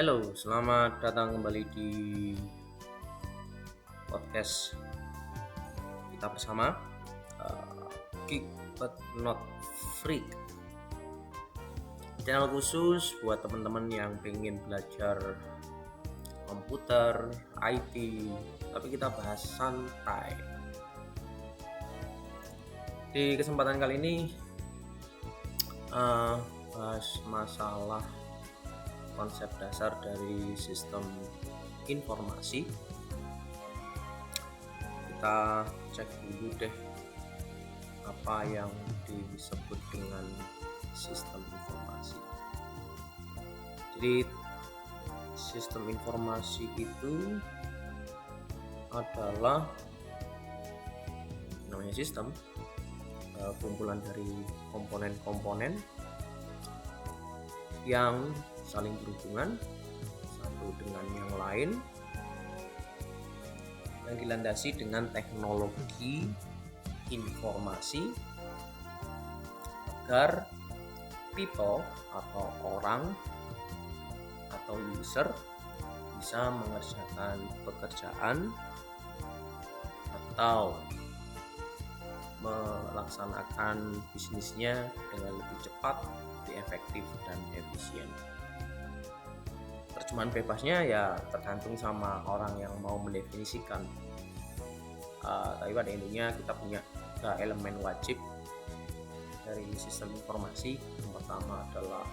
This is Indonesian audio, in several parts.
Halo, selamat datang kembali di podcast kita bersama Geek but Not Freak. Channel khusus buat teman-teman yang pengen belajar komputer, IT, tapi kita bahas santai. Di kesempatan kali ini bahas masalah konsep dasar dari sistem informasi. Kita cek dulu deh apa yang disebut dengan sistem informasi. Jadi sistem informasi itu adalah namanya sistem, kumpulan dari komponen-komponen yang saling berhubungan satu dengan yang lain, yang dilandasi dengan teknologi informasi agar people atau orang atau user bisa mengerjakan pekerjaan atau melaksanakan bisnisnya dengan lebih cepat, lebih efektif dan efisien. Terjemahan bebasnya ya tergantung sama orang yang mau mendefinisikan. Tapi pada intinya kita punya elemen wajib dari sistem informasi. Yang pertama adalah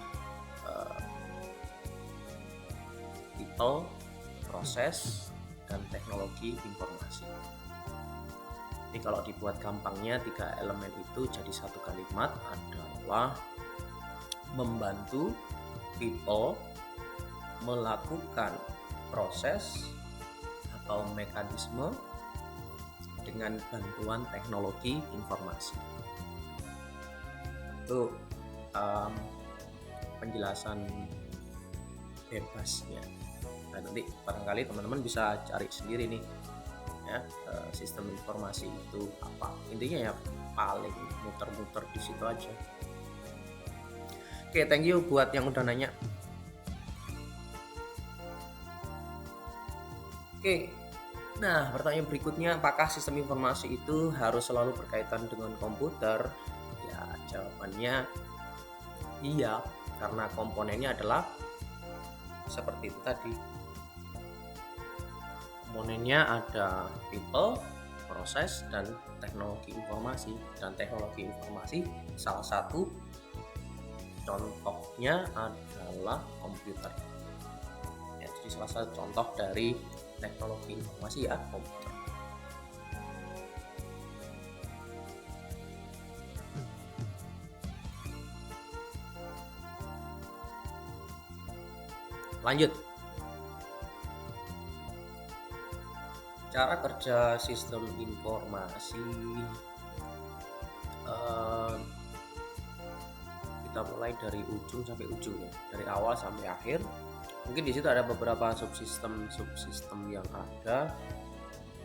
people, proses, dan teknologi informasi. Jadi kalau dibuat gampangnya, 3 elemen itu jadi satu kalimat adalah membantu people melakukan proses atau mekanisme dengan bantuan teknologi informasi. Itu penjelasan bebasnya. Nah, nanti barangkali teman-teman bisa cari sendiri nih ya, sistem informasi itu apa. Intinya ya paling muter-muter di situ aja. Oke, thank you buat yang udah nanya. Oke, nah pertanyaan berikutnya, apakah sistem informasi itu harus selalu berkaitan dengan komputer? Ya, jawabannya iya, karena komponennya adalah seperti itu tadi. Komponennya ada people, proses, dan teknologi informasi. Dan teknologi informasi salah satu contohnya adalah komputer. Ya, jadi salah satu contoh dari teknologi informasi ya komputer. Lanjut. Cara kerja sistem informasi, kita mulai dari ujung sampai ujung ya, dari awal sampai akhir. Mungkin di situ ada beberapa subsistem yang ada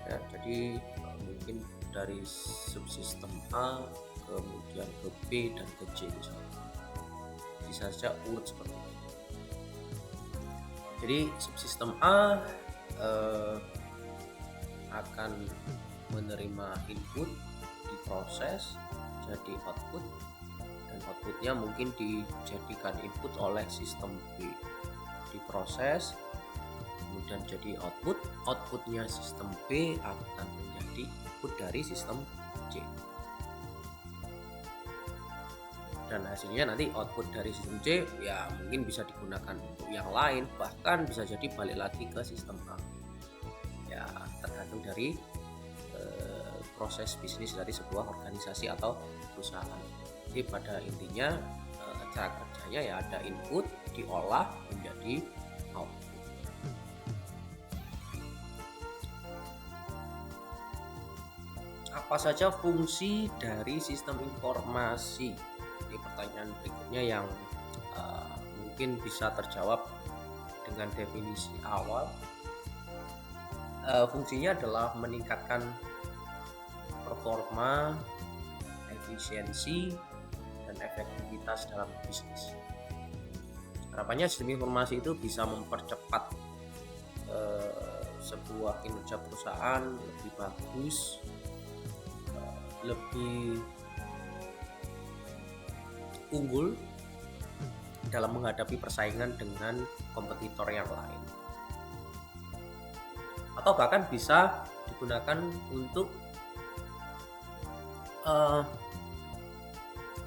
ya, jadi mungkin dari subsistem A kemudian ke B dan ke C misalnya, bisa saja urut seperti itu. Jadi subsistem A akan menerima input, diproses jadi output, dan outputnya mungkin dijadikan input oleh sistem B, diproses kemudian jadi outputnya sistem B akan menjadi input dari sistem C, dan hasilnya nanti output dari sistem C ya mungkin bisa digunakan untuk yang lain, bahkan bisa jadi balik lagi ke sistem A ya, tergantung dari proses bisnis dari sebuah organisasi atau perusahaan. Jadi pada intinya cara kerjanya ya ada input diolah menjadi output. Apa saja fungsi dari sistem informasi? Ini pertanyaan berikutnya yang mungkin bisa terjawab dengan definisi awal. Fungsinya adalah meningkatkan performa, efisiensi, dan efektivitas dalam bisnis. Harapannya sistem informasi itu bisa mempercepat sebuah kinerja perusahaan lebih bagus, lebih unggul dalam menghadapi persaingan dengan kompetitor yang lain, atau bahkan bisa digunakan untuk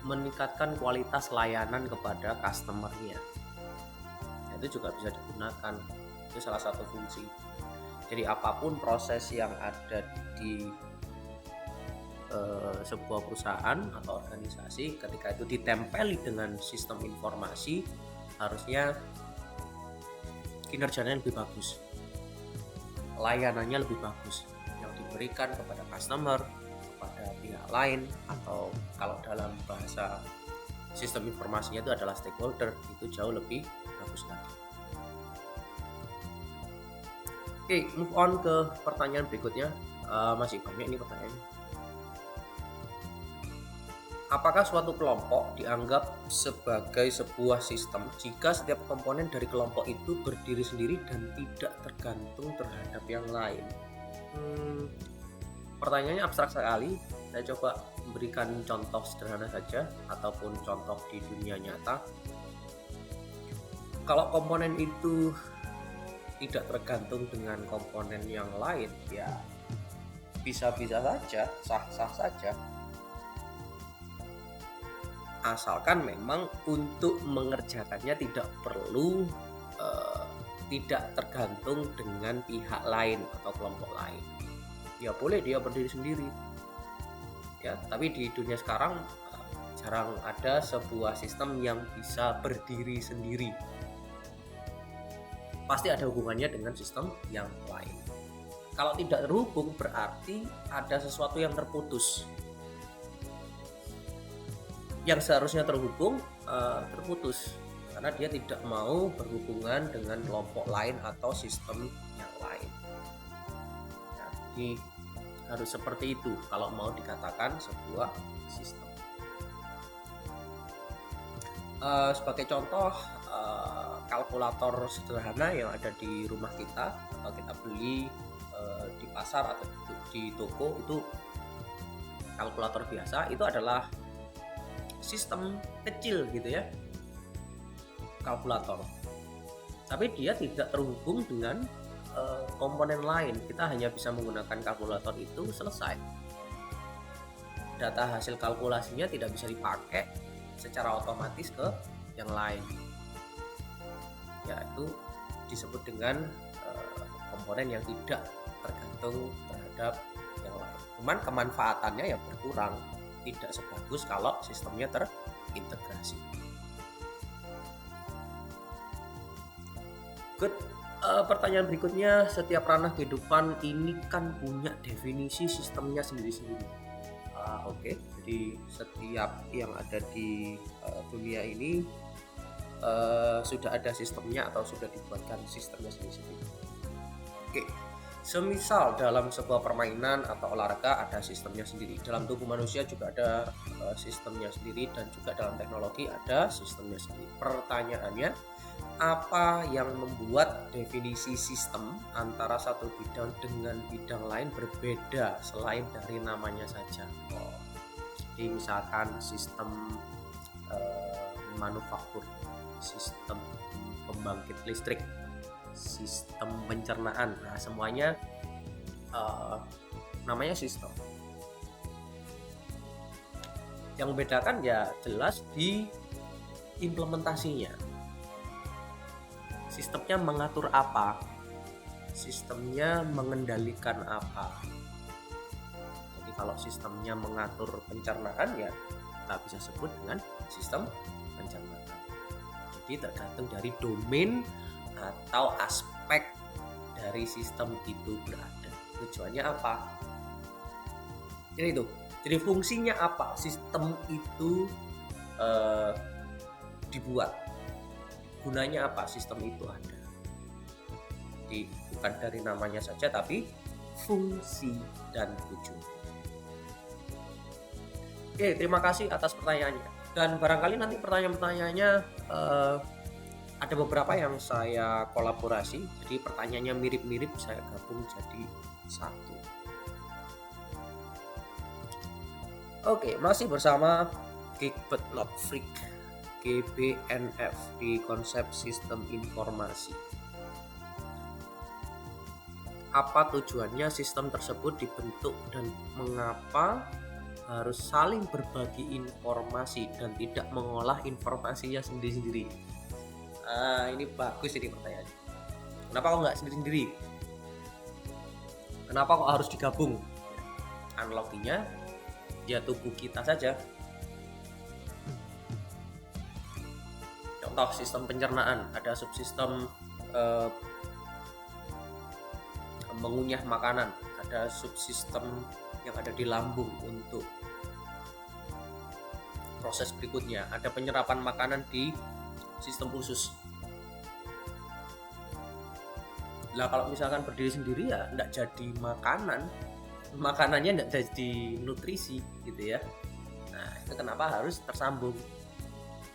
meningkatkan kualitas layanan kepada customer-nya. Itu juga bisa digunakan, itu salah satu fungsi. Jadi apapun proses yang ada di sebuah perusahaan atau organisasi, ketika itu ditempeli dengan sistem informasi, harusnya kinerjanya lebih bagus, layanannya lebih bagus yang diberikan kepada customer, kepada pihak lain, atau kalau dalam bahasa sistem informasinya itu adalah stakeholder, itu jauh lebih bagus lagi. Oke, move on ke pertanyaan berikutnya. Masih banyak ini pertanyaannya. Apakah suatu kelompok dianggap sebagai sebuah sistem jika setiap komponen dari kelompok itu berdiri sendiri dan tidak tergantung terhadap yang lain? Pertanyaannya abstrak sekali. Saya coba memberikan contoh sederhana saja ataupun contoh di dunia nyata. Kalau komponen itu tidak tergantung dengan komponen yang lain, ya bisa-bisa saja, sah-sah saja. Asalkan memang untuk mengerjakannya tidak perlu tidak tergantung dengan pihak lain atau kelompok lain. Ya boleh dia berdiri sendiri. Ya, tapi di dunia sekarang jarang ada sebuah sistem yang bisa berdiri sendiri. Pasti ada hubungannya dengan sistem yang lain. Kalau tidak terhubung berarti ada sesuatu yang terputus. Yang seharusnya terhubung terputus karena dia tidak mau berhubungan dengan kelompok lain atau sistem yang lain. Nah, jadi harus seperti itu kalau mau dikatakan sebuah sistem. Sebagai contoh, kalkulator sederhana yang ada di rumah kita atau kita beli di pasar atau di toko, itu kalkulator biasa, itu adalah sistem kecil gitu ya, kalkulator, tapi dia tidak terhubung dengan komponen lain. Kita hanya bisa menggunakan kalkulator itu, selesai. Data hasil kalkulasinya tidak bisa dipakai secara otomatis ke yang lain. Ya, itu disebut dengan komponen yang tidak tergantung terhadap yang lain. Cuman kemanfaatannya ya berkurang, tidak sebagus kalau sistemnya terintegrasi. Good. Pertanyaan berikutnya, setiap ranah kehidupan ini kan punya definisi sistemnya sendiri-sendiri. Oke. Jadi setiap yang ada di dunia ini sudah ada sistemnya atau sudah dibuatkan sistemnya sendiri-sendiri. Oke. Semisal dalam sebuah permainan atau olahraga ada sistemnya sendiri, dalam tubuh manusia juga ada sistemnya sendiri, dan juga dalam teknologi ada sistemnya sendiri. Pertanyaannya, apa yang membuat definisi sistem antara satu bidang dengan bidang lain berbeda selain dari namanya saja? Jadi misalkan sistem manufaktur, sistem pembangkit listrik, sistem pencernaan, nah semuanya namanya sistem. Yang membedakan ya jelas di implementasinya. Sistemnya mengatur apa? Sistemnya mengendalikan apa? Jadi kalau sistemnya mengatur pencernaan, ya kita bisa sebut dengan sistem pencernaan. Jadi tergantung dari domain atau aspek dari sistem itu berada. Tujuannya apa? Jadi fungsinya apa? Sistem itu dibuat. Gunanya apa sistem itu ada? Jadi bukan dari namanya saja, tapi fungsi dan tujuan. Oke, terima kasih atas pertanyaannya. Dan barangkali nanti pertanyaan-pertanyaannya Ada beberapa yang saya kolaborasi, jadi pertanyaannya mirip-mirip saya gabung jadi satu. Oke, masih bersama Geek But Not Freak, GBNF, di konsep sistem informasi. Apa tujuannya sistem tersebut dibentuk dan mengapa harus saling berbagi informasi dan tidak mengolah informasinya sendiri-sendiri? Ini bagus ini pertanyaannya. Kenapa kok nggak sendiri-sendiri? Kenapa kok harus digabung? Analoginya ya tubuh kita saja. Contoh sistem pencernaan, ada subsistem mengunyah makanan, ada subsistem yang ada di lambung untuk proses berikutnya, ada penyerapan makanan di sistem usus. Lah kalau misalkan berdiri sendiri ya enggak jadi makanannya enggak jadi nutrisi gitu ya. Nah itu kenapa harus tersambung.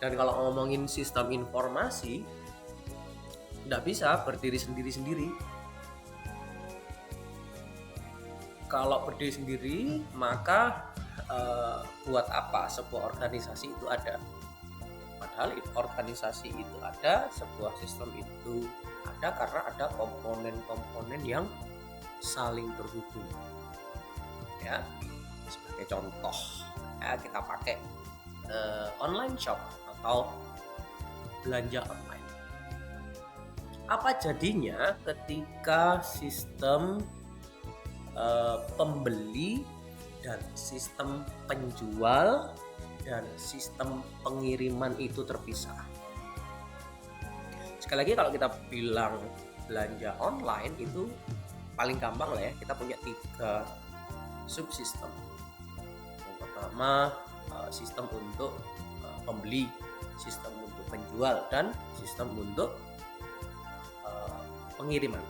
Dan kalau ngomongin sistem informasi enggak bisa berdiri sendiri-sendiri. Kalau berdiri sendiri maka buat apa sebuah organisasi itu ada? Padahal organisasi itu ada, sebuah sistem itu ada karena ada komponen-komponen yang saling terhubung. Ya, sebagai contoh, ya kita pakai online shop atau belanja online. Apa jadinya ketika sistem pembeli dan sistem penjual dan sistem pengiriman itu terpisah? Sekali lagi kalau kita bilang belanja online itu paling gampang lah ya, kita punya 3 subsistem. Yang pertama sistem untuk pembeli, sistem untuk penjual, dan sistem untuk pengiriman.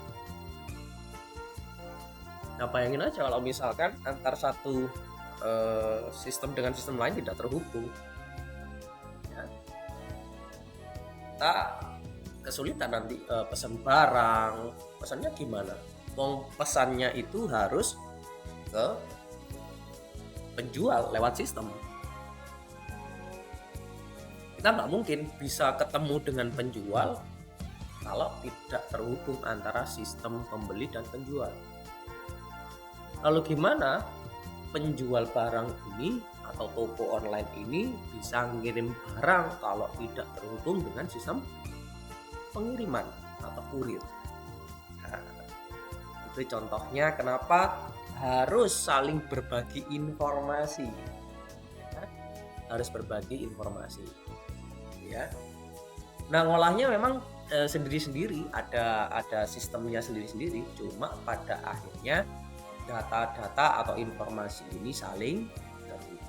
Nah bayangin aja kalau misalkan antar satu sistem dengan sistem lain tidak terhubung, ya, kita kesulitan nanti pesan barang. Pesannya gimana? Pesannya itu harus ke penjual lewat sistem. Kita nggak mungkin bisa ketemu dengan penjual kalau tidak terhubung antara sistem pembeli dan penjual. Lalu gimana penjual barang ini atau toko online ini bisa ngirim barang kalau tidak terhubung dengan sistem pengiriman atau kurir? Nah, itu contohnya kenapa harus saling berbagi informasi. Ya, harus berbagi informasi. Ya. Nah, ngolahnya memang sendiri-sendiri, ada sistemnya sendiri-sendiri, cuma pada akhirnya data-data atau informasi ini saling terhubung.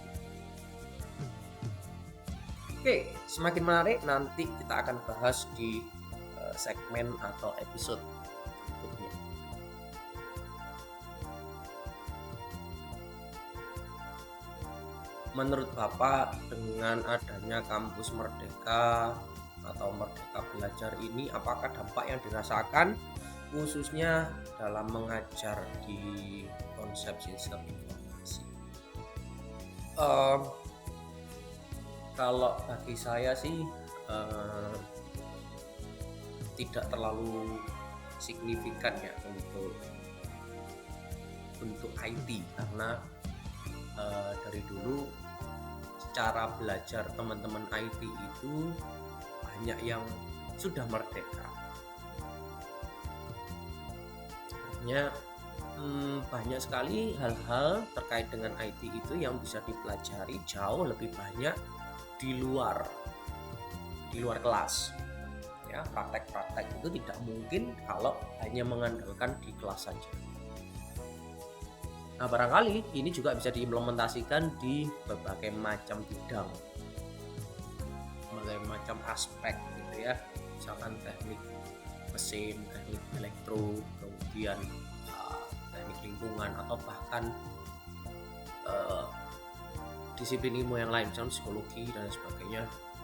Oke, semakin menarik nanti kita akan bahas di segmen atau episode berikutnya. Menurut Bapak, dengan adanya kampus Merdeka atau Merdeka Belajar ini, apakah dampak yang dirasakan khususnya dalam mengajar di konsep sistem informasi? Kalau bagi saya sih tidak terlalu signifikan ya untuk IT, karena dari dulu cara belajar teman-teman IT itu banyak yang sudah merdeka. Banyak sekali hal-hal terkait dengan IT itu yang bisa dipelajari jauh lebih banyak di luar kelas. Ya, praktek-praktek itu tidak mungkin kalau hanya mengandalkan di kelas saja. Nah, barangkali ini juga bisa diimplementasikan di berbagai macam bidang, berbagai macam aspek gitu ya. Misalkan teknik mesin, teknik elektro, kemudian teknik lingkungan, atau bahkan disiplin ilmu yang lain, misalnya psikologi dan sebagainya.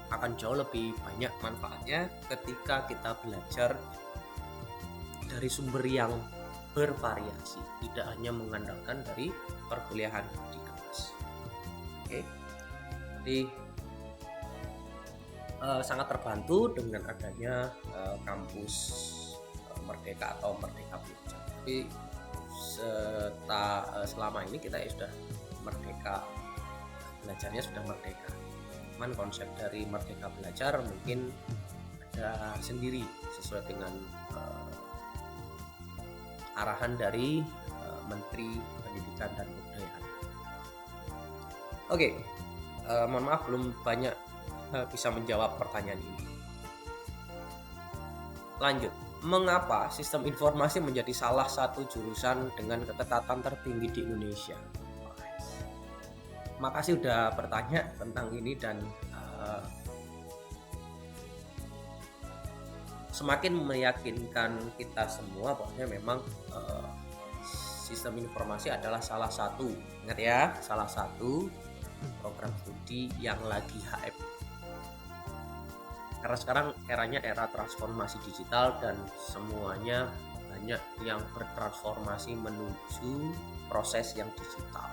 akan jauh lebih banyak manfaatnya ketika kita belajar dari sumber yang bervariasi, tidak hanya mengandalkan dari perkuliahan di kelas. Oke, jadi sangat terbantu dengan adanya kampus Merdeka atau Merdeka Belajar. Tapi selama ini kita ya sudah merdeka, belajarnya sudah merdeka. Cuman konsep dari Merdeka Belajar mungkin ada sendiri sesuai dengan arahan dari Menteri Pendidikan dan Kebudayaan. Oke, mohon maaf belum banyak bisa menjawab pertanyaan ini. Lanjut, mengapa sistem informasi menjadi salah satu jurusan dengan keketatan tertinggi di Indonesia? Makasih udah bertanya tentang ini dan semakin meyakinkan kita semua bahwa memang sistem informasi adalah salah satu, ingat ya, salah satu program studi yang lagi hype. Karena sekarang eranya era transformasi digital dan semuanya banyak yang bertransformasi menuju proses yang digital.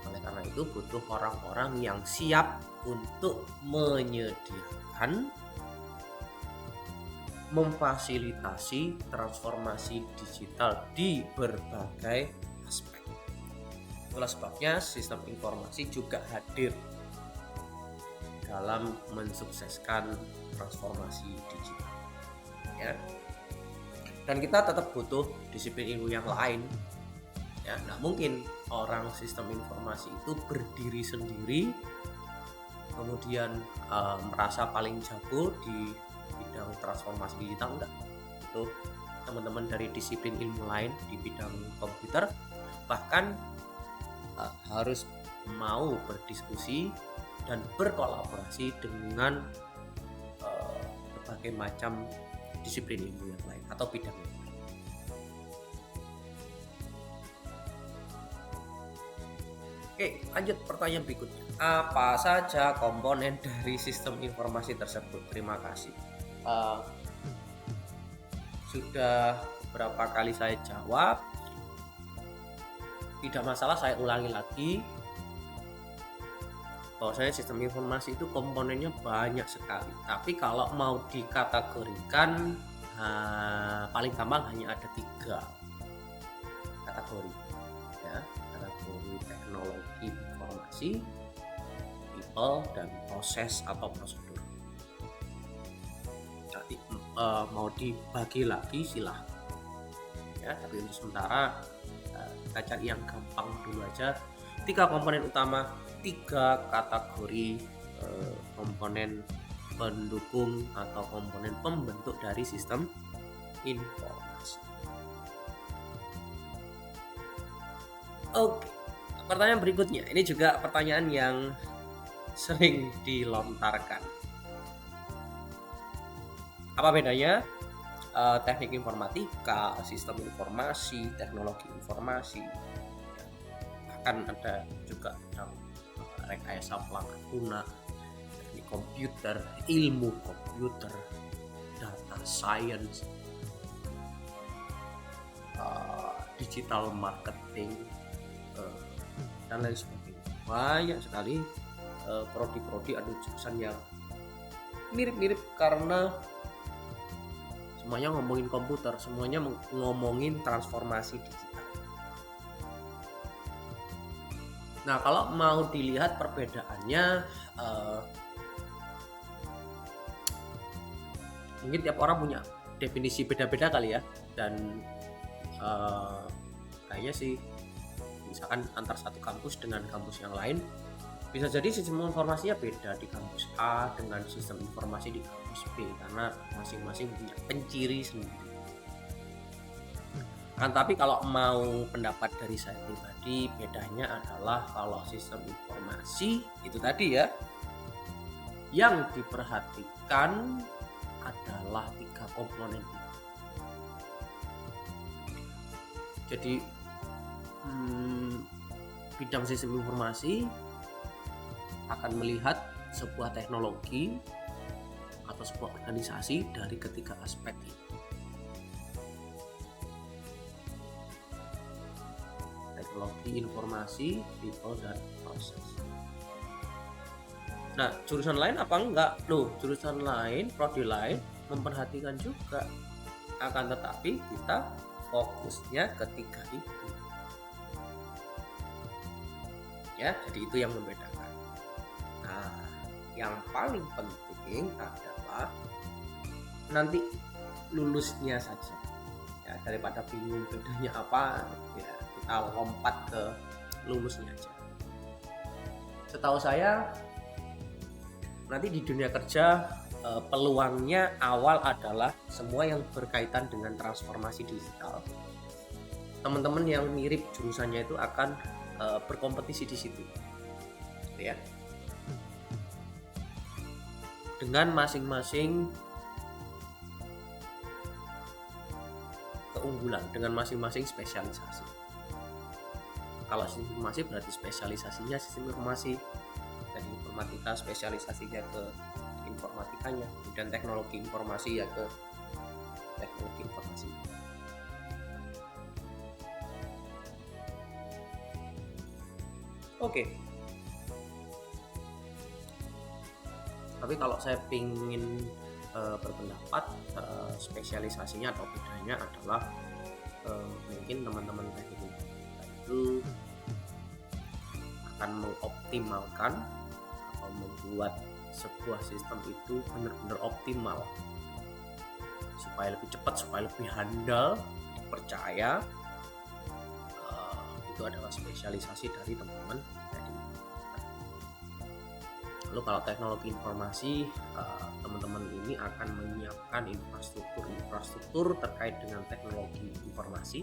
Oleh karena itu butuh orang-orang yang siap untuk menyediakan, memfasilitasi transformasi digital di berbagai aspek. Itulah sebabnya sistem informasi juga hadir dalam mensukseskan transformasi digital. Ya. Dan kita tetap butuh disiplin ilmu yang lain. Ya, nggak mungkin orang sistem informasi itu berdiri sendiri, kemudian merasa paling jago di bidang transformasi digital, enggak. Itu teman-teman dari disiplin ilmu lain di bidang komputer bahkan harus mau berdiskusi dan berkolaborasi dengan berbagai macam disiplin ilmu yang lain atau bidang yang lain. Oke, lanjut pertanyaan berikutnya. Apa saja komponen dari sistem informasi tersebut? Terima kasih. Sudah beberapa kali saya jawab. Tidak masalah saya ulangi lagi. Bahwasanya sistem informasi itu komponennya banyak sekali. Tapi kalau mau dikategorikan paling gampang hanya ada 3 kategori. Ya, kategori teknologi informasi, people, dan proses atau prosedur. Jadi mau dibagi lagi silahkan. Ya, tapi untuk sementara kita cari yang gampang dulu aja. 3 komponen utama, 3 kategori komponen pendukung atau komponen pembentuk dari sistem informasi. Oke, pertanyaan berikutnya. Ini juga pertanyaan yang sering dilontarkan. Apa bedanya teknik informatika, sistem informasi, teknologi informasi? Bahkan ada juga yang rekayasa pelanggan guna, teknik komputer, ilmu komputer, data science, digital marketing, dan lain sebagainya. Banyak sekali prodi-prodi atau jurusan yang mirip-mirip karena semuanya ngomongin komputer, semuanya ngomongin transformasi digital. Nah, kalau mau dilihat perbedaannya, mungkin tiap orang punya definisi beda-beda kali ya. Dan kayaknya sih, misalkan antar satu kampus dengan kampus yang lain, bisa jadi sistem informasinya beda di kampus A dengan sistem informasi di kampus B karena masing-masing punya penciri sendiri. Kan tapi kalau mau pendapat dari saya pribadi, bedanya adalah kalau sistem informasi itu tadi ya, yang diperhatikan adalah 3 komponen itu. Jadi bidang sistem informasi akan melihat sebuah teknologi atau sebuah organisasi dari ketiga aspek ini. Teknologi, informasi, people, dan proses. Nah, jurusan lain apa enggak? Loh, jurusan lain, prodi lain memperhatikan juga. Akan tetapi kita fokusnya ketiga itu. Ya, jadi itu yang membedakan. Nah, yang paling penting adalah nanti lulusnya saja. Ya, daripada bingung bedanya apa, ya kita lompat ke lulusnya aja. Setahu saya nanti di dunia kerja peluangnya awal adalah semua yang berkaitan dengan transformasi digital. Teman-teman yang mirip jurusannya itu akan berkompetisi di situ, ya, dengan masing-masing keunggulan, dengan masing-masing spesialisasi. Kalau sistem informasi berarti spesialisasinya sistem informasi, dan informatika spesialisasinya ke informatikanya, dan teknologi informasi ya ke teknologi informasi. Oke. Tapi kalau saya ingin berpendapat, spesialisasinya atau bedanya adalah mungkin teman-teman teknik itu akan mengoptimalkan atau membuat sebuah sistem itu benar-benar optimal supaya lebih cepat, supaya lebih handal, dipercaya. Itu adalah spesialisasi dari teman-teman teknik. Lalu kalau teknologi informasi, teman-teman ini akan menyiapkan infrastruktur terkait dengan teknologi informasi.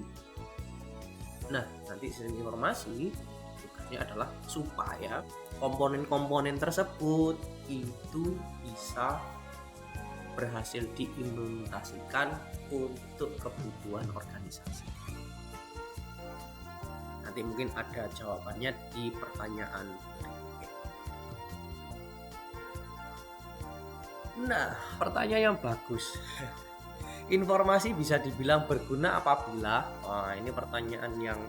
Nah, nanti sistem informasi tugasnya adalah supaya komponen-komponen tersebut itu bisa berhasil diimplementasikan untuk kebutuhan organisasi. Nanti mungkin ada jawabannya di pertanyaan berikutnya. Nah, pertanyaan yang bagus. Informasi bisa dibilang berguna apabila, ini pertanyaan yang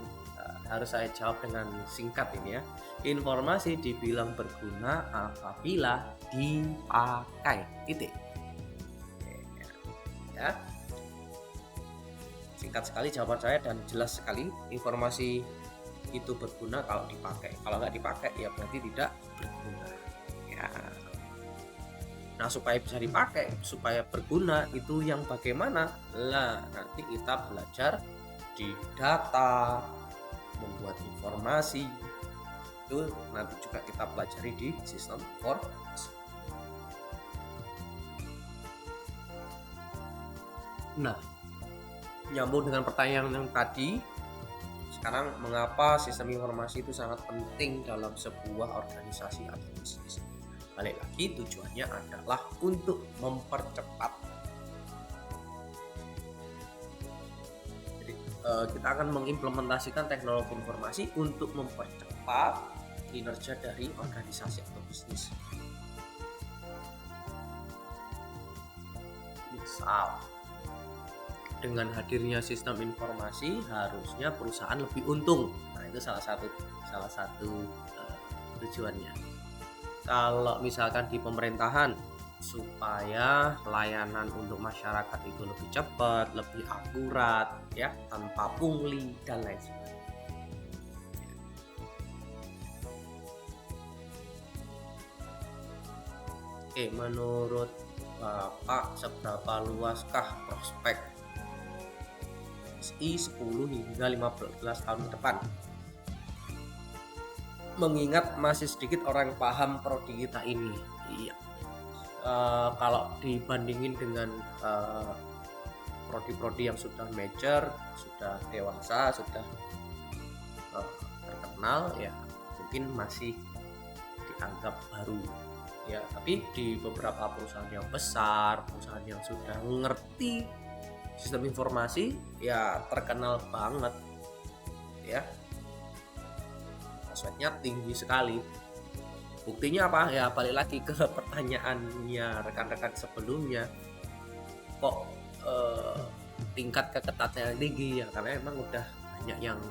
harus saya jawab dengan singkat ini ya. Informasi dibilang berguna apabila dipakai. Titik. Ya. Singkat sekali jawaban saya dan jelas sekali. Informasi itu berguna kalau dipakai. Kalau nggak dipakai ya berarti tidak berguna. Ya. Nah, supaya bisa dipakai, supaya berguna itu yang bagaimana? Lah, nanti kita belajar di data, membuat informasi. Itu nanti juga kita pelajari di sistem informasi. Nah, nyambung dengan pertanyaan yang tadi, sekarang mengapa sistem informasi itu sangat penting dalam sebuah organisasi atau bisnis? Balik lagi, tujuannya adalah untuk mempercepat. Jadi kita akan mengimplementasikan teknologi informasi untuk mempercepat kinerja dari organisasi atau bisnis. Misal, dengan hadirnya sistem informasi harusnya perusahaan lebih untung. Nah, itu salah satu tujuannya. Kalau misalkan di pemerintahan, supaya layanan untuk masyarakat itu lebih cepat, lebih akurat, ya, tanpa pungli dan lain sebagainya. Oke, menurut Bapak, seberapa luaskah prospek SI 10 hingga 15 tahun ke depan? Mengingat masih sedikit orang paham prodi kita ini. Iya. Kalau dibandingin dengan prodi-prodi yang sudah mature, sudah dewasa, sudah terkenal, ya mungkin masih dianggap baru. Ya, tapi di beberapa perusahaan yang besar, perusahaan yang sudah mengerti sistem informasi, ya terkenal banget, ya. Prospeknya tinggi sekali. Buktinya apa? Ya balik lagi ke pertanyaannya rekan-rekan sebelumnya. Kok tingkat keketatannya tinggi ya? Karena emang udah banyak yang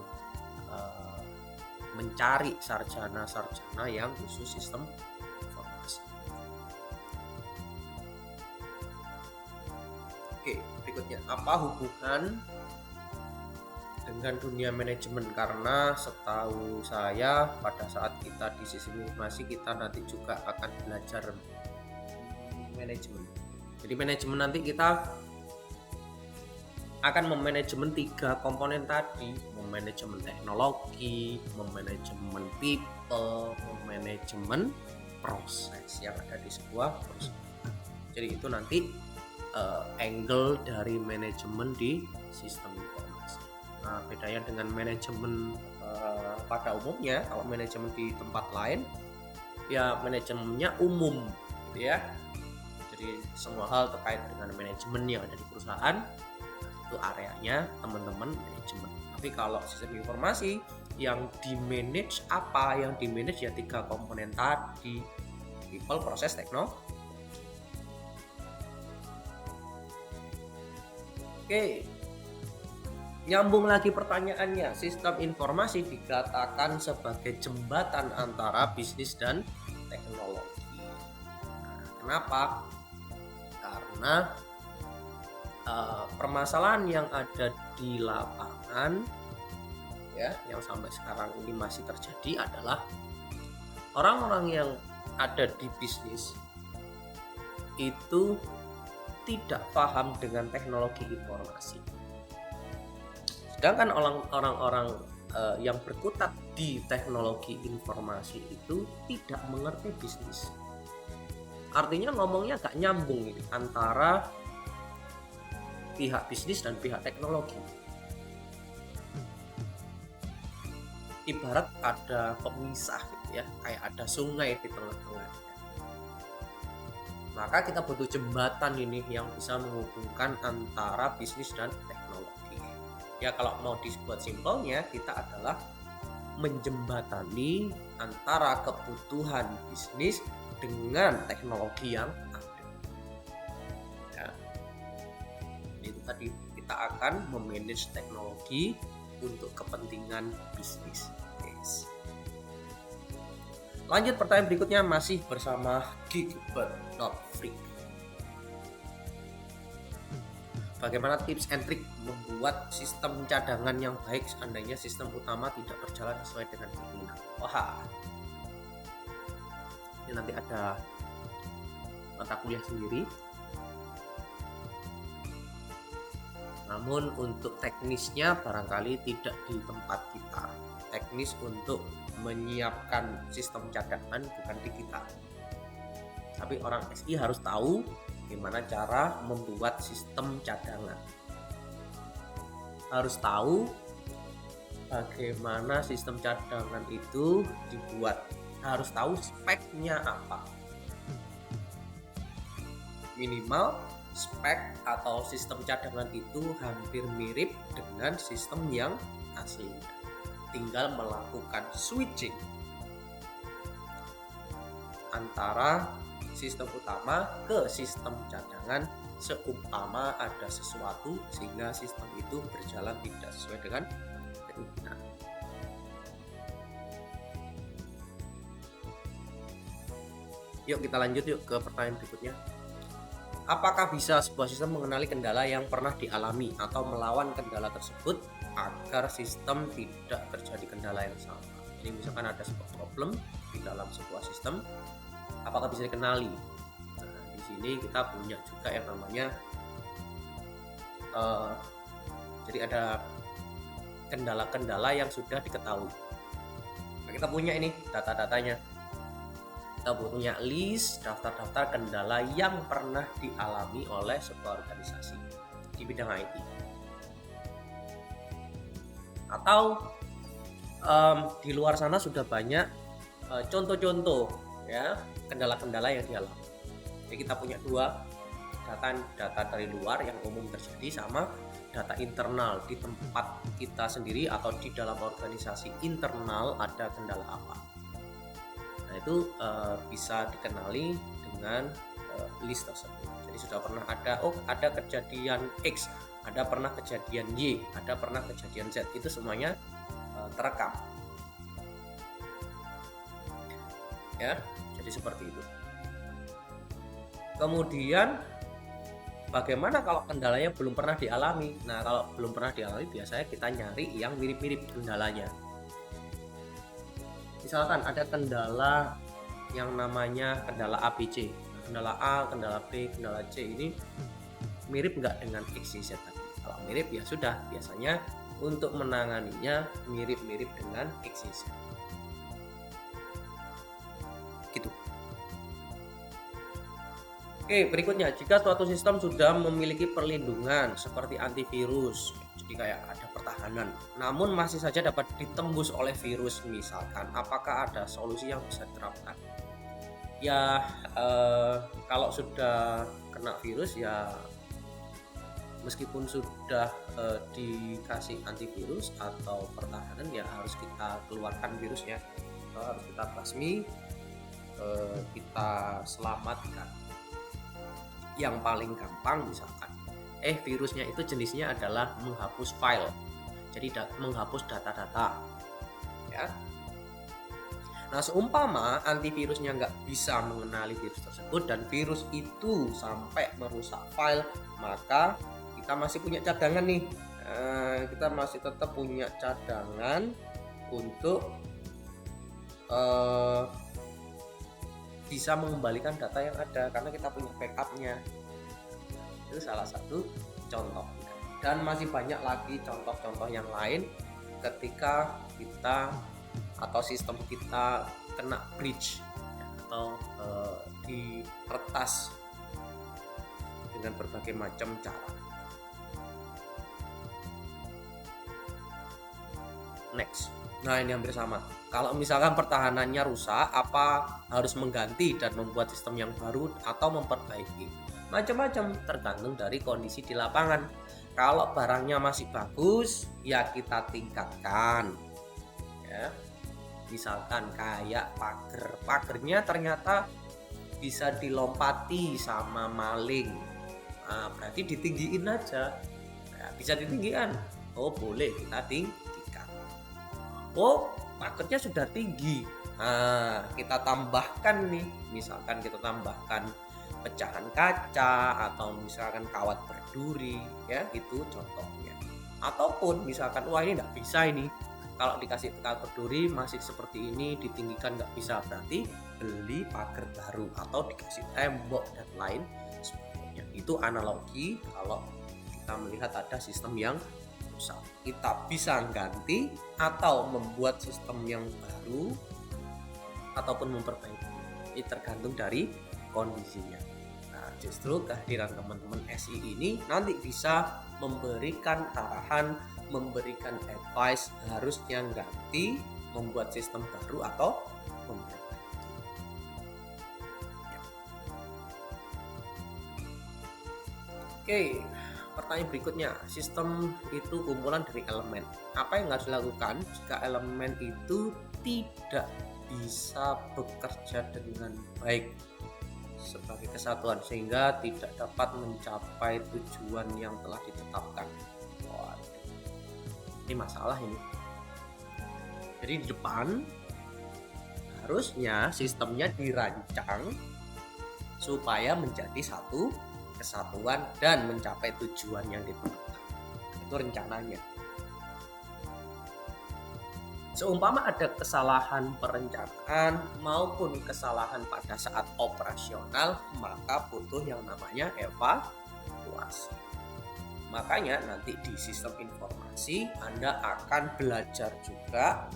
mencari sarjana-sarjana yang khusus sistem informasi. Oke, berikutnya apa hubungan dengan dunia manajemen? Karena setahu saya pada saat kita di sistem informasi kita nanti juga akan belajar manajemen. Jadi manajemen nanti kita akan memanajemen 3 komponen tadi, memanajemen teknologi, memanajemen people, memanajemen proses yang ada di sebuah perusahaan. Jadi itu nanti angle dari manajemen di sistem informasi. Nah, bedanya dengan manajemen pada umumnya, kalau manajemen di tempat lain ya manajemennya umum gitu ya. Jadi semua hal terkait dengan manajemen yang ada di perusahaan itu areanya teman-teman manajemen. Tapi kalau sistem informasi yang di manage apa? Yang di manage ya 3 komponen tadi, people, proses, teknologi. Oke, nyambung lagi pertanyaannya. Sistem informasi dikatakan sebagai jembatan antara bisnis dan teknologi. Nah, kenapa? Karena permasalahan yang ada di lapangan ya, yang sampai sekarang ini masih terjadi adalah orang-orang yang ada di bisnis itu tidak paham dengan teknologi informasi. Sedangkan orang-orang yang berkutat di teknologi informasi itu tidak mengerti bisnis. Artinya ngomongnya gak nyambung ini antara pihak bisnis dan pihak teknologi. Ibarat ada pemisah gitu ya, kayak ada sungai di tengah-tengah. Maka kita butuh jembatan ini yang bisa menghubungkan antara bisnis dan teknologi. Ya kalau mau dibuat simpelnya, kita adalah menjembatani antara kebutuhan bisnis dengan teknologi yang ada. Ya. Itu tadi kita akan memanage teknologi untuk kepentingan bisnis. Yes. Lanjut pertanyaan berikutnya masih bersama Geek but not Freak. Bagaimana tips and trick membuat sistem cadangan yang baik seandainya sistem utama tidak berjalan sesuai dengan keinginan? Wah, ini nanti ada mata kuliah sendiri. Namun untuk teknisnya barangkali tidak di tempat kita. Teknis untuk menyiapkan sistem cadangan bukan di kita. Tapi orang SI harus tahu gimana cara membuat sistem cadangan. Harus tahu bagaimana sistem cadangan itu dibuat. Harus tahu speknya apa. Minimal spek atau sistem cadangan itu hampir mirip dengan sistem yang asli. Tinggal melakukan switching antara sistem utama ke sistem cadangan seumpama ada sesuatu sehingga sistem itu berjalan tidak sesuai dengan keinginan. Yuk kita lanjut yuk ke pertanyaan berikutnya. Apakah bisa sebuah sistem mengenali kendala yang pernah dialami atau melawan kendala tersebut agar sistem tidak terjadi kendala yang sama? Jadi misalkan ada sebuah problem di dalam sebuah sistem, apakah bisa dikenali? Nah, di sini kita punya juga yang namanya jadi ada kendala-kendala yang sudah diketahui. Nah, kita punya ini data-datanya. Kita punya list daftar-daftar kendala yang pernah dialami oleh sebuah organisasi di bidang IT. Atau di luar sana sudah banyak contoh-contoh ya kendala-kendala yang dialami. Jadi kita punya dua data dari luar yang umum terjadi sama data internal di tempat kita sendiri atau di dalam organisasi internal ada kendala apa. Nah Nah itu bisa dikenali dengan list tersebut. Jadi sudah pernah ada kejadian X, ada pernah kejadian Y, ada pernah kejadian Z, itu semuanya terekam. Ya, jadi seperti itu. Kemudian bagaimana kalau kendalanya belum pernah dialami? Nah, kalau belum pernah dialami biasanya kita nyari yang mirip-mirip kendalanya. Misalkan ada kendala yang namanya kendala ABC. Kendala A, kendala B, kendala C ini mirip nggak dengan X, Y, Z tadi? Kalau mirip ya sudah, biasanya untuk menanganinya mirip-mirip dengan X, Y, Z. Gitu. Oke, berikutnya, jika suatu sistem sudah memiliki perlindungan seperti antivirus, jadi kayak ada pertahanan, namun masih saja dapat ditembus oleh virus misalkan, apakah ada solusi yang bisa diterapkan? Ya, kalau sudah kena virus ya meskipun sudah dikasih antivirus atau pertahanan ya harus kita keluarkan virusnya, harus kita basmi, kita selamatkan. Yang paling gampang misalkan virusnya itu jenisnya adalah menghapus file, jadi menghapus data-data ya. Nah, seumpama antivirusnya nggak bisa mengenali virus tersebut dan virus itu sampai merusak file, maka kita masih punya cadangan nih. Kita masih tetap punya cadangan untuk bisa mengembalikan data yang ada karena kita punya backupnya. Itu salah satu contoh, dan masih banyak lagi contoh-contoh yang lain ketika kita atau sistem kita kena breach atau diretas dengan berbagai macam cara. Next. Nah, ini hampir sama. Kalau misalkan pertahanannya rusak, apa harus mengganti dan membuat sistem yang baru atau memperbaiki? Macam-macam, tergantung dari kondisi di lapangan. Kalau barangnya masih bagus, ya kita tingkatkan. Ya. Misalkan kayak pagernya ternyata bisa dilompati sama maling. Nah, berarti ditinggiin aja. Nah, bisa ditinggikan. Oh, boleh kita tinggikan. Oh, pagernya sudah tinggi. Nah, kita tambahkan nih, misalkan kita tambahkan pecahan kaca atau misalkan kawat berduri, ya itu contohnya. Ataupun misalkan wah ini nggak bisa ini, kalau dikasih kawat berduri masih seperti ini, ditinggikan nggak bisa, berarti beli pagar baru atau dikasih tembok dan lain sebagainya. Itu analogi kalau kita melihat ada sistem yang rusak, kita bisa ganti atau membuat sistem yang baru ataupun memperbaiki. Ini tergantung dari kondisinya. Nah, justru kehadiran teman-teman SI ini nanti bisa memberikan arahan, memberikan advice harusnya ganti, membuat sistem baru atau memperbaiki. Ya. Oke. Pertanyaan berikutnya, sistem itu kumpulan dari elemen. Apa yang harus dilakukan jika elemen itu tidak bisa bekerja dengan baik sebagai kesatuan sehingga tidak dapat mencapai tujuan yang telah ditetapkan? Wah, ini masalah ini. Jadi di depan harusnya sistemnya dirancang supaya menjadi satu kesatuan dan mencapai tujuan yang ditetapkan. Itu rencananya. Seumpama ada kesalahan perencanaan maupun kesalahan pada saat operasional, maka butuh yang namanya evaluasi. Makanya nanti di sistem informasi Anda akan belajar juga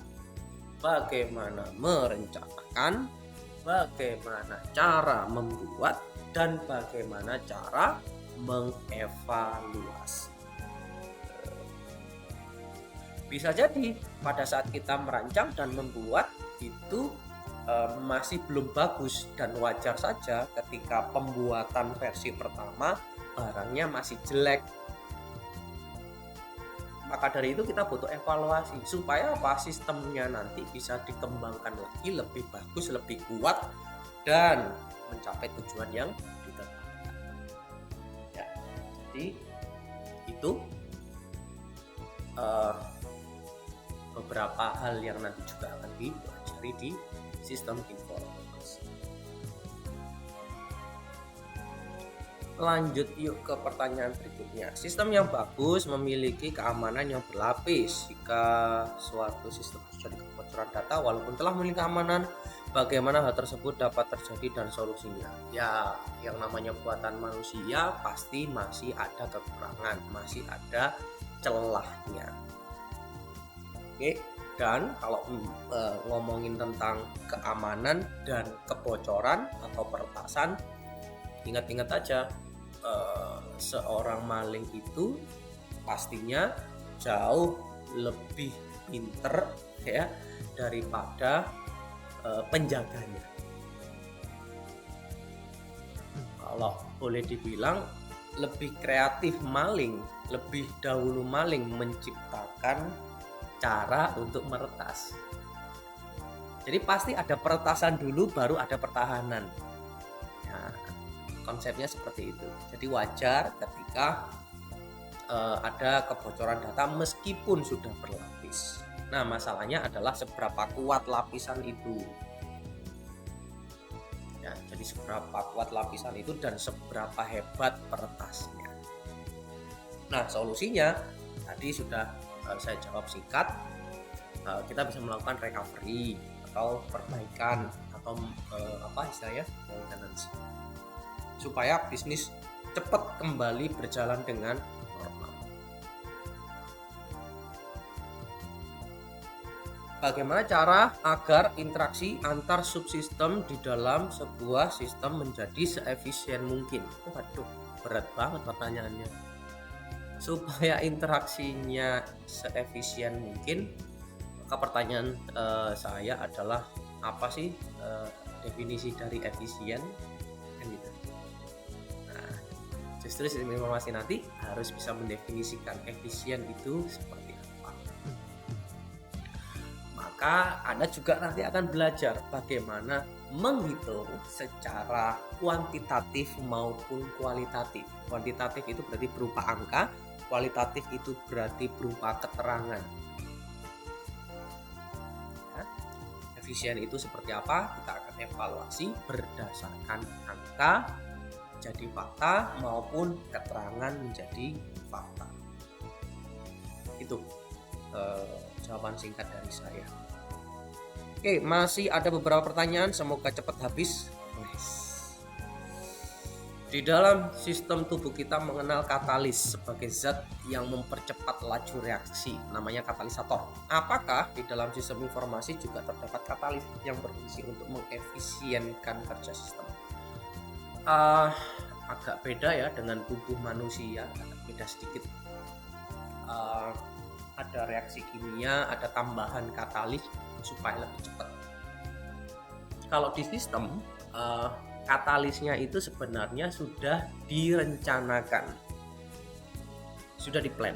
bagaimana merencanakan, bagaimana cara membuat, dan bagaimana cara mengevaluasi. Bisa jadi pada saat kita merancang dan membuat itu masih belum bagus, dan wajar saja ketika pembuatan versi pertama barangnya masih jelek. Maka dari itu kita butuh evaluasi supaya apa, sistemnya nanti bisa dikembangkan lagi lebih bagus, lebih kuat dan mencapai tujuan yang ditetapkan. Ya, jadi itu beberapa hal yang nanti juga akan dipelajari di sistem informasi. Lanjut yuk ke pertanyaan berikutnya. Sistem yang bagus memiliki keamanan yang berlapis. Jika suatu sistem terjadi kebocoran data walaupun telah memiliki keamanan, bagaimana hal tersebut dapat terjadi dan solusinya? Ya, yang namanya buatan manusia pasti masih ada kekurangan, masih ada celahnya. Oke, dan kalau ngomongin tentang keamanan dan kebocoran atau peretasan, ingat-ingat aja, seorang maling itu pastinya jauh lebih pinter ya daripada penjaganya. Kalau boleh dibilang lebih kreatif maling, lebih dahulu maling menciptakan cara untuk meretas. Jadi pasti ada peretasan dulu baru ada pertahanan. Nah, konsepnya seperti itu. Jadi wajar ketika ada kebocoran data meskipun sudah berlapis. Nah, masalahnya adalah seberapa kuat lapisan itu. Ya, jadi seberapa kuat lapisan itu dan seberapa hebat peretasnya. Nah, solusinya tadi sudah saya jawab singkat. Kita bisa melakukan recovery atau perbaikan atau apa istilahnya, maintenance, supaya bisnis cepat kembali berjalan dengan normal. Bagaimana cara agar interaksi antar subsistem di dalam sebuah sistem menjadi seefisien mungkin? Waduh, berat banget pertanyaannya. Supaya interaksinya seefisien mungkin, maka pertanyaan saya adalah apa sih definisi dari efisien? Gitu. Nah, justru sistem informasi nanti harus bisa mendefinisikan efisien itu seperti apa. Maka Anda juga nanti akan belajar bagaimana menghitung secara kuantitatif maupun kualitatif. Kuantitatif itu berarti berupa angka, kualitatif itu berarti berupa keterangan. Ya, efisien itu seperti apa? Kita akan evaluasi berdasarkan angka jadi fakta maupun keterangan menjadi fakta. Itu jawaban singkat dari saya. Oke, masih ada beberapa pertanyaan, semoga cepat habis. Di dalam sistem tubuh kita mengenal katalis sebagai zat yang mempercepat laju reaksi, namanya katalisator. Apakah di dalam sistem informasi juga terdapat katalis yang berfungsi untuk mengefisienkan kerja sistem? Agak beda ya dengan tubuh manusia, agak beda sedikit. Ada reaksi kimia, ada tambahan katalis supaya lebih cepat. Kalau di sistem, katalisnya itu sebenarnya sudah direncanakan, sudah diplan.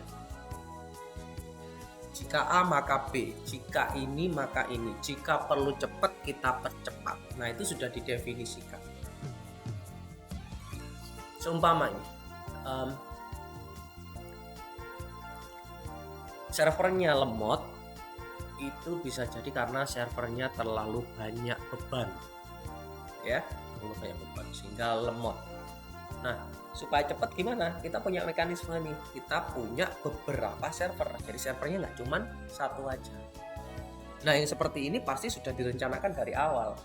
Jika A maka B, jika ini maka ini, jika perlu cepat kita percepat. Nah, itu sudah didefinisikan. Seumpamanya servernya lemot, itu bisa jadi karena servernya terlalu banyak beban, ya, terlalu banyak beban sehingga lemot. Nah, supaya cepat gimana? Kita punya mekanisme nih, kita punya beberapa server, jadi servernya nggak cuma satu aja. Nah, yang seperti ini pasti sudah direncanakan dari awal,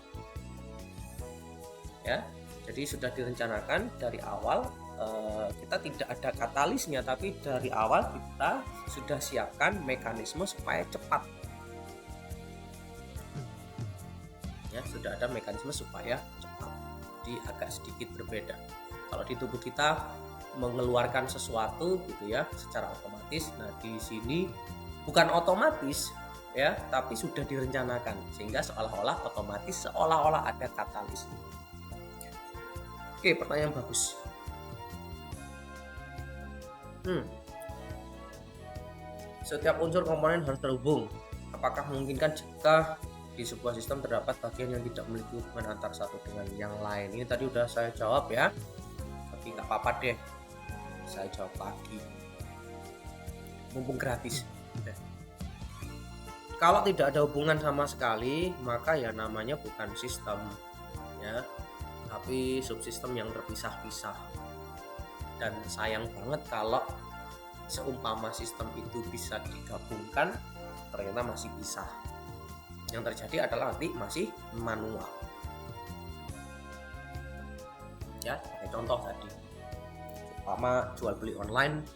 ya. Jadi sudah direncanakan dari awal. Kita tidak ada katalisnya, tapi dari awal kita sudah siapkan mekanisme supaya cepat. Ya, sudah ada mekanisme supaya cepat. Jadi agak sedikit berbeda. Kalau di tubuh kita mengeluarkan sesuatu gitu ya secara otomatis. Nah, di sini bukan otomatis ya, tapi sudah direncanakan sehingga seolah-olah otomatis, seolah-olah ada katalisnya. Oke, pertanyaan bagus. Setiap unsur komponen harus terhubung. Apakah memungkinkan jika di sebuah sistem terdapat bagian yang tidak memiliki hubungan antar satu dengan yang lain? Ini tadi udah saya jawab ya, tapi nggak apa-apa deh, saya jawab lagi, mumpung gratis. Kalau tidak ada hubungan sama sekali, maka ya namanya bukan sistem ya, tapi subsistem yang terpisah-pisah. Dan sayang banget kalau seumpama sistem itu bisa digabungkan, ternyata masih pisah. Yang terjadi adalah nanti masih manual. Ya, sebagai contoh tadi, seumpama jual beli online,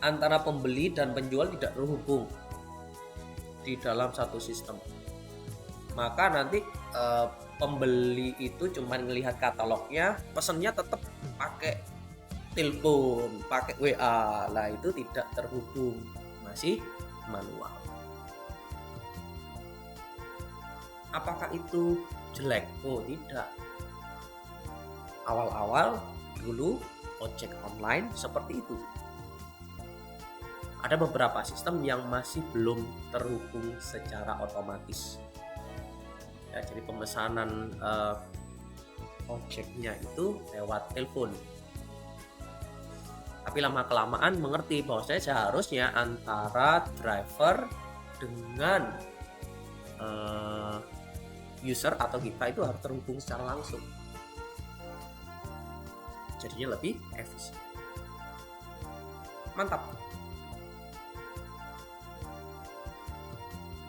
antara pembeli dan penjual tidak terhubung di dalam satu sistem, maka nanti pembeli itu cuma melihat katalognya, pesennya tetap pakai telepon, pakai WA, lah itu tidak terhubung, masih manual. Apakah itu jelek? Oh tidak. Awal-awal dulu ojek online seperti itu. Ada beberapa sistem yang masih belum terhubung secara otomatis. Ya, jadi pemesanan ojeknya itu lewat telepon. Tapi lama-kelamaan mengerti bahwa saya seharusnya antara driver dengan user atau kita itu harus terhubung secara langsung. Jadinya lebih efisien. Mantap.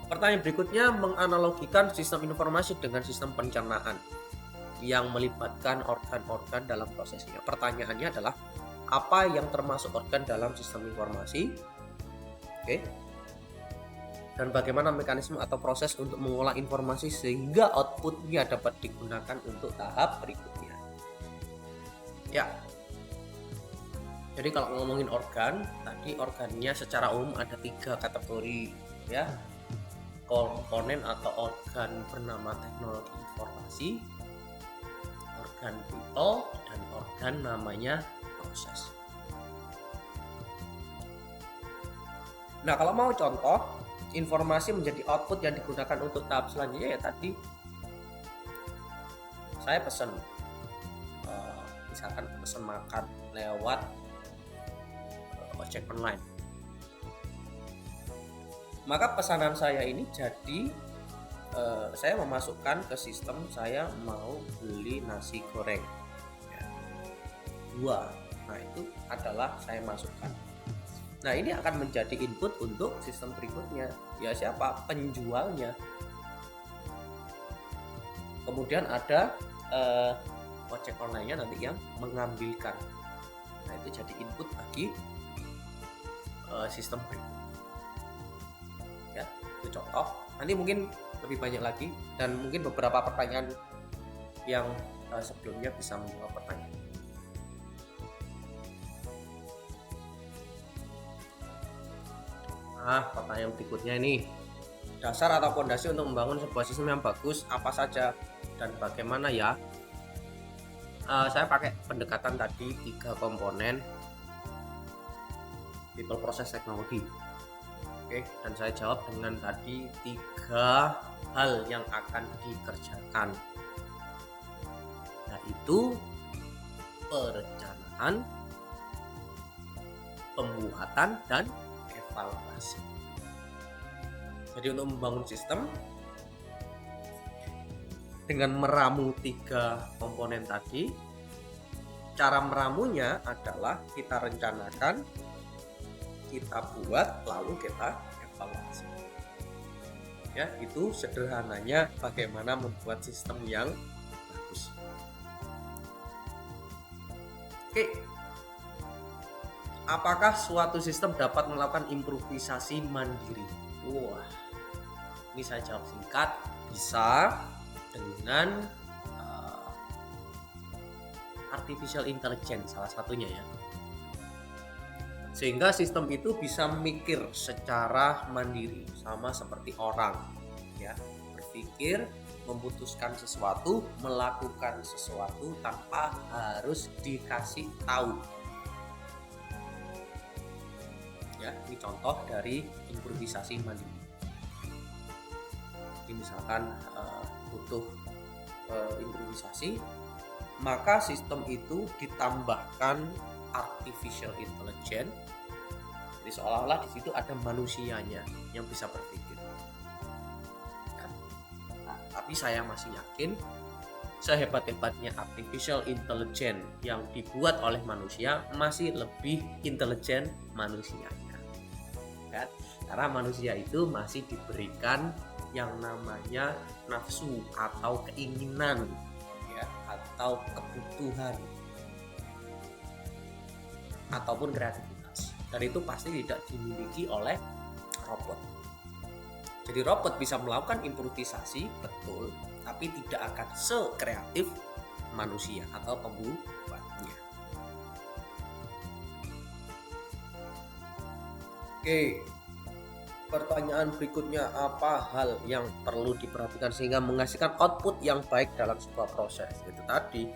Pertanyaan berikutnya menganalogikan sistem informasi dengan sistem pencernaan yang melibatkan organ-organ dalam prosesnya. Pertanyaannya adalah apa yang termasuk organ dalam sistem informasi? Oke. Dan bagaimana mekanisme atau proses untuk mengolah informasi sehingga outputnya dapat digunakan untuk tahap berikutnya. Ya. Jadi kalau ngomongin organ, tadi organnya secara umum ada 3 kategori ya. Komponen atau organ bernama teknologi informasi, organ people, dan organ namanya proses. Nah, kalau mau contoh informasi menjadi output yang digunakan untuk tahap selanjutnya ya tadi saya pesan misalkan pesan makan lewat ojek online, maka pesanan saya ini jadi saya memasukkan ke sistem saya mau beli nasi goreng ya, 2. Nah itu adalah saya masukkan. Nah ini akan menjadi input untuk sistem berikutnya, ya siapa? Penjualnya. Kemudian ada ojek online-nya nanti yang mengambilkan. Nah itu jadi input bagi sistem berikutnya. Ya, itu contoh. Nanti mungkin lebih banyak lagi dan mungkin beberapa pertanyaan yang sebelumnya bisa menjawab pertanyaan. Pertanyaan berikutnya ini, dasar atau fondasi untuk membangun sebuah sistem yang bagus apa saja dan bagaimana ya? Saya pakai pendekatan tadi 3 komponen people, process, teknologi. Oke, dan saya jawab dengan tadi 3 hal yang akan dikerjakan, yaitu perencanaan, pembuatan, dan evaluasi. Jadi untuk membangun sistem dengan meramu 3 komponen tadi, cara meramunya adalah kita rencanakan, kita buat, lalu kita evaluasi. Ya, itu sederhananya bagaimana membuat sistem yang bagus. Oke. Apakah suatu sistem dapat melakukan improvisasi mandiri? Wah, ini saya jawab singkat, bisa dengan artificial intelligence salah satunya ya. Sehingga sistem itu bisa mikir secara mandiri, sama seperti orang ya, berpikir, memutuskan sesuatu, melakukan sesuatu tanpa harus dikasih tahu. Ya, ini contoh dari improvisasi mandiri. Jadi misalkan butuh improvisasi, maka sistem itu ditambahkan artificial intelligence. Jadi seolah-olah di situ ada manusianya yang bisa berpikir. Ya. Nah, tapi saya masih yakin sehebat-hebatnya artificial intelligence yang dibuat oleh manusia masih lebih intelijen manusianya. Kan? Karena manusia itu masih diberikan yang namanya nafsu atau keinginan, ya, atau kebutuhan ataupun kreativitas, dan itu pasti tidak dimiliki oleh robot. Jadi robot bisa melakukan improvisasi, betul, tapi tidak akan sekreatif manusia atau pembuatnya. Oke, pertanyaan berikutnya, apa hal yang perlu diperhatikan sehingga menghasilkan output yang baik dalam sebuah proses? Itu tadi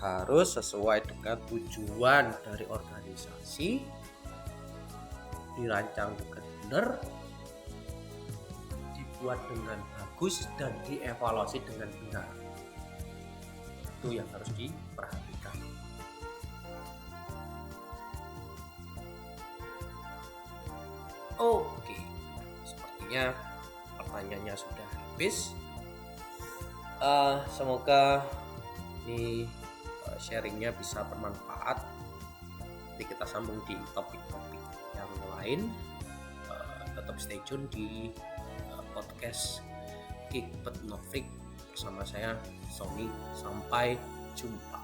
harus sesuai dengan tujuan dari organisasi, dirancang dengan benar, dibuat dengan bagus, dan dievaluasi dengan benar. Itu yang harus diperhatikan. Oke, sepertinya pertanyaannya sudah habis. Semoga ini sharingnya bisa bermanfaat. Nanti kita sambung di topik-topik yang lain. Tetap stay tune di podcast Geek But Not Freak bersama saya, Sony. Sampai jumpa.